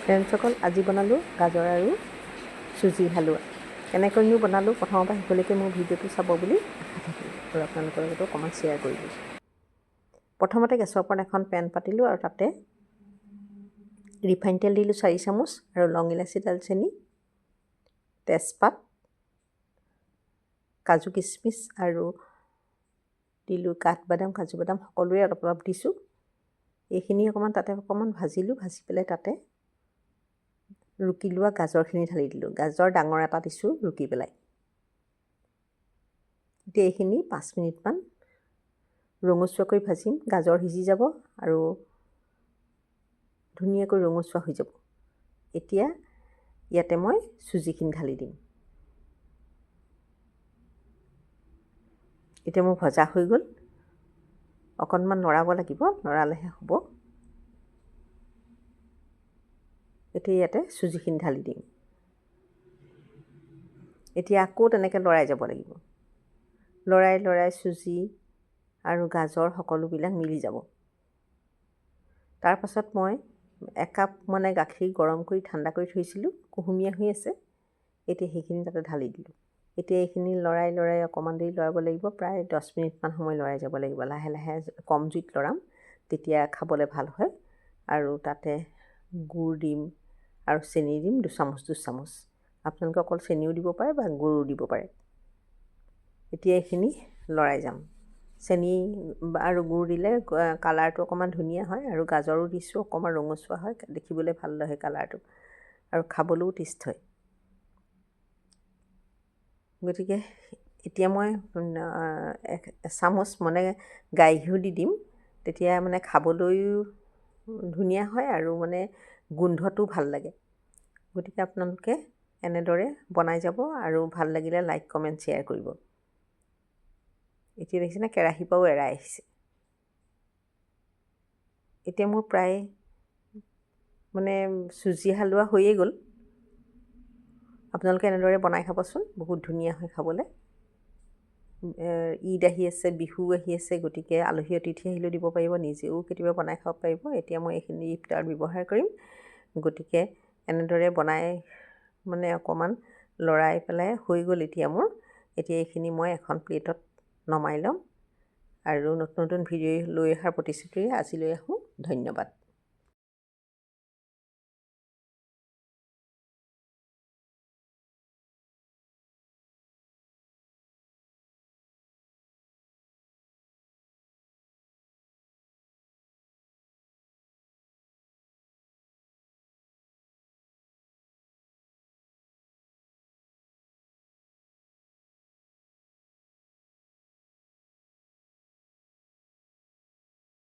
ফ্ৰেণ্ডসকল, আজি বনালোঁ গাজৰ আৰু চুজি হালোৱা। কেনেকৈনো বনালোঁ প্ৰথমৰ পৰা শেষলৈকে মোৰ ভিডিঅ'টো চাব বুলি আশা থাকিল আৰু আপোনালোকৰ লগতো অকণমান শ্বেয়াৰ কৰিলোঁ। প্ৰথমতে গেছৰ ওপৰত এখন পেন পাতিলোঁ আৰু তাতে ৰিফাইন তেল দিলোঁ 4 চামুচ আৰু লং ইলাচি, দালচেনি, তেজপাত, কাজু কিচমিচ আৰু দিলোঁ কাঠবাদাম, কাজু বাদাম সকলোৰে অলপ অলপ দিছোঁ। এইখিনি তাতে অকণমান ভাজিলোঁ। ভাজি পেলাই তাতে ৰুকি লোৱা গাজৰখিনি ঢালি দিলোঁ। গাজৰ ডাঙৰ এটা দিছোঁ ৰুকি পেলাই। এতিয়া এইখিনি 5 মিনিটমান ৰঙচুৱাকৈ ভাজিম। গাজৰ সিজি যাব আৰু ধুনীয়াকৈ ৰঙচুৱা হৈ যাব। এতিয়া ইয়াতে মই চুজিখিনি ঢালি দিম। এতিয়া মোৰ ভজা হৈ গ'ল। অকণমান লৰাব লাগিব, লৰালেহে হ'ব। এতিয়া ইয়াতে চুজিখিনি ঢালি দিম। এতিয়া আকৌ তেনেকৈ লৰাই যাব লাগিব। লৰাই চুজি আৰু গাজৰ সকলোবিলাক মিলি যাব। তাৰপাছত মই 1 কাপ গাখীৰ গৰম কৰি ঠাণ্ডা কৰি থৈছিলোঁ, কুহুমীয়া হৈ আছে। এতিয়া সেইখিনি তাতে ঢালি দিলোঁ। এতিয়া এইখিনি লৰাই অকণমান দেৰি লৰাব লাগিব। প্ৰায় 10 মিনিটমান সময় লৰাই যাব লাগিব। লাহে লাহে কম জুইত লৰাম, তেতিয়া খাবলৈ ভাল হয়। আৰু তাতে গুড় দিম আৰু চেনি দিম 2 চামুচ। আপোনালোকে অকল চেনিও দিব পাৰে বা গুড়ো দিব পাৰে। এতিয়া এইখিনি লৰাই যাম। চেনি আৰু গুড় দিলে কালাৰটো অকণমান ধুনীয়া হয় আৰু গাজৰো দিছোঁ, অকণমান ৰঙচুৱা হয়, দেখিবলৈ ভাল হয় কালাৰটো আৰু খাবলৈও টেষ্ট হয়। গতিকে এতিয়া মই 1 চামুচ গাই ঘিউ দি দিম। তেতিয়া খাবলৈও ধুনীয়া হয় আৰু গোন্ধটো ভাল লাগে। গতিকে আপোনালোকে এনেদৰে বনাই যাব আৰু ভাল লাগিলে লাইক, কমেণ্ট, শ্বেয়াৰ কৰিব। এতিয়া দেখিছেনে কেৰাহীৰ পৰাও এৰাই আহিছে। এতিয়া মোৰ প্ৰায় চুজি হালোৱা হৈয়ে গ'ল। আপোনালোকে এনেদৰে বনাই খাবচোন, বহুত ধুনীয়া হয় খাবলৈ। ঈদ আহি আছে, বিহু আহি আছে, গতিকে আলহী অতিথি আহিলেও দিব পাৰিব, নিজেও কেতিয়াবা বনাই খাব পাৰিব। এতিয়া মই এইখিনি ইফতাৰত ব্যৱহাৰ কৰিম। গতিকে এনেদৰে বনাই অকণমান লৰাই পেলাই হৈ গ'ল এতিয়া মোৰ। এতিয়া এইখিনি মই এখন প্লেটত নমাই ল'ম আৰু নতুন ভিডিঅ' লৈ অহাৰ প্ৰতিশ্ৰুতিৰে আজিলৈ আহোঁ। ধন্যবাদ।